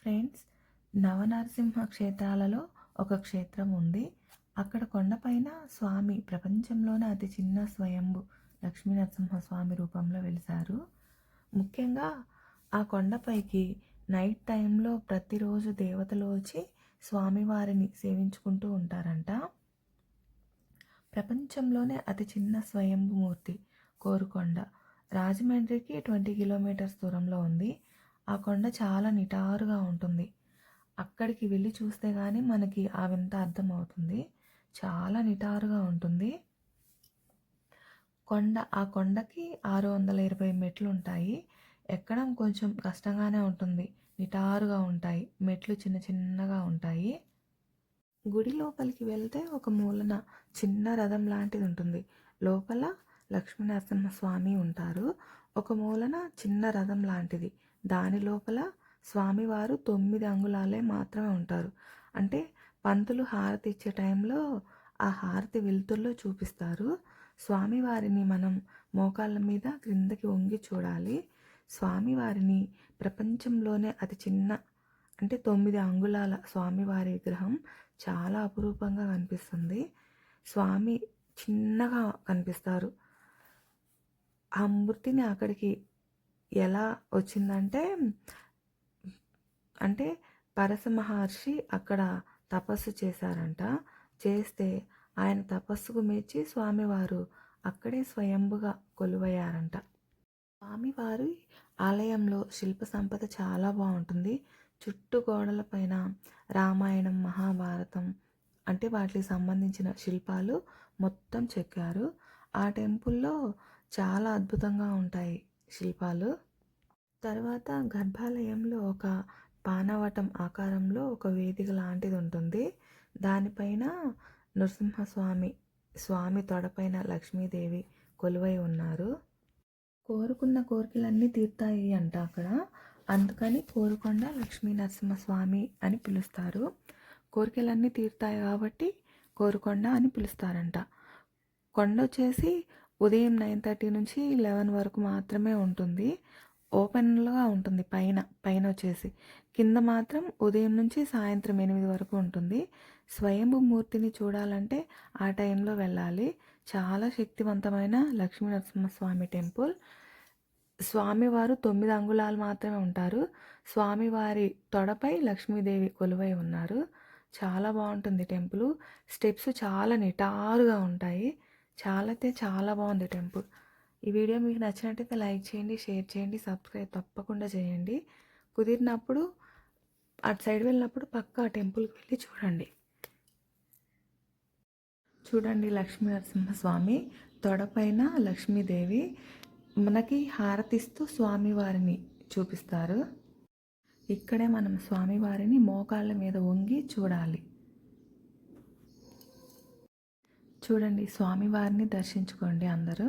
Friends, Navanarasimha క్షేత్రాలలో ఒక క్షేత్రం ఉంది. అక్కడ కొండపైన స్వామి ప్రపంచంలోనే అతి చిన్న స్వయంభు లక్ష్మీనరసింహ స్వామి రూపంలో వెలిశారు. ముఖ్యంగా ఆ కొండపైకి నైట్ టైంలో ప్రతిరోజు దేవతలు వచ్చి స్వామివారిని సేవించుకుంటూ ఉంటారంట. ప్రపంచంలోనే అతి చిన్న స్వయంభుమూర్తి కోరుకొండ రాజమండ్రికి 20 కిలోమీటర్స్ దూరంలో ఉంది. ఆ కొండ చాలా నిటారుగా ఉంటుంది. అక్కడికి వెళ్ళి చూస్తే కానీ మనకి ఆ వింత అర్థమవుతుంది. చాలా నిటారుగా ఉంటుంది కొండ. ఆ కొండకి 620 మెట్లు ఉంటాయి. ఎక్కడం కొంచెం కష్టంగానే ఉంటుంది. నిటారుగా ఉంటాయి. మెట్లు చిన్న చిన్నగా ఉంటాయి. గుడి లోపలికి వెళ్తే ఒక మూలన చిన్న రథం లాంటిది ఉంటుంది. లోపల లక్ష్మీనరసింహస్వామి ఉంటారు. ఒక మూలన చిన్న రథం లాంటిది. దాని లోపల స్వామివారు 9 అంగుళాలే మాత్రమే ఉంటారు. అంటే పంతులు హారతి ఇచ్చే టైంలో ఆ హారతి వెలుతురులో చూపిస్తారు. స్వామివారిని మనం మోకాళ్ళ మీద క్రిందకి వంగి చూడాలి. స్వామివారిని ప్రపంచంలోనే అతి చిన్న అంటే 9 అంగుళాల స్వామివారి విగ్రహం చాలా అపురూపంగా కనిపిస్తుంది. స్వామి చిన్నగా కనిపిస్తారు. ఆ మూర్తిని అక్కడికి ఎలా వచ్చిందంటే పరశ మహర్షి అక్కడ తపస్సు చేశారంట. చేస్తే ఆయన తపస్సుకు మెచ్చి స్వామివారు అక్కడే స్వయంభుగా కొలువయ్యారంట. స్వామివారి ఆలయంలో శిల్ప సంపద చాలా బాగుంటుంది. చుట్టూ గోడల పైన రామాయణం, మహాభారతం వాటికి సంబంధించిన శిల్పాలు మొత్తం చెక్కారు. ఆ టెంపుల్లో చాలా అద్భుతంగా ఉంటాయి శిల్పాలు. తర్వాత గర్భాలయంలో ఒక పానవటం ఆకారంలో ఒక వేదిక లాంటిది ఉంటుంది. దానిపైన స్వామి తొడపైన లక్ష్మీదేవి కొలువై ఉన్నారు. కోరుకున్న కోరికలన్నీ తీరుతాయి అంట అక్కడ. అందుకని కోరుకొండ లక్ష్మీ నరసింహస్వామి అని పిలుస్తారు. కోరికలన్నీ తీరుతాయి కాబట్టి కోరుకొండ అని పిలుస్తారంట. కొండ వచ్చేసి ఉదయం 9:30 నుంచి 11 వరకు మాత్రమే ఉంటుంది. ఓపెన్గా ఉంటుంది. పైన వచ్చేసి కింద మాత్రం ఉదయం నుంచి సాయంత్రం 8 వరకు ఉంటుంది. స్వయంభు మూర్తిని చూడాలంటే ఆ టైంలో వెళ్ళాలి. చాలా శక్తివంతమైన లక్ష్మీ నరసింహస్వామి టెంపుల్. స్వామివారు 9 అంగుళాలు మాత్రమే ఉంటారు. స్వామివారి తొడపై లక్ష్మీదేవి కొలువై ఉన్నారు. చాలా బాగుంటుంది టెంపుల్. స్టెప్స్ చాలా నిటారుగా ఉంటాయి. చాలా బాగుంది టెంపుల్. ఈ వీడియో మీకు నచ్చినట్టయితే లైక్ చేయండి, షేర్ చేయండి, సబ్స్క్రైబ్ తప్పకుండా చేయండి. కుదిరినప్పుడు అటు సైడ్ వెళ్ళినప్పుడు పక్కా టెంపుల్కి వెళ్ళి చూడండి లక్ష్మీ నరసింహస్వామి తొడపైన లక్ష్మీదేవి మనకి హారతిస్తూ స్వామివారిని చూపిస్తారు. ఇక్కడే మనం స్వామివారిని మోకాళ్ళ మీద వంగి చూడాలి. చూడండి, స్వామివారిని దర్శించుకోండి అందరూ.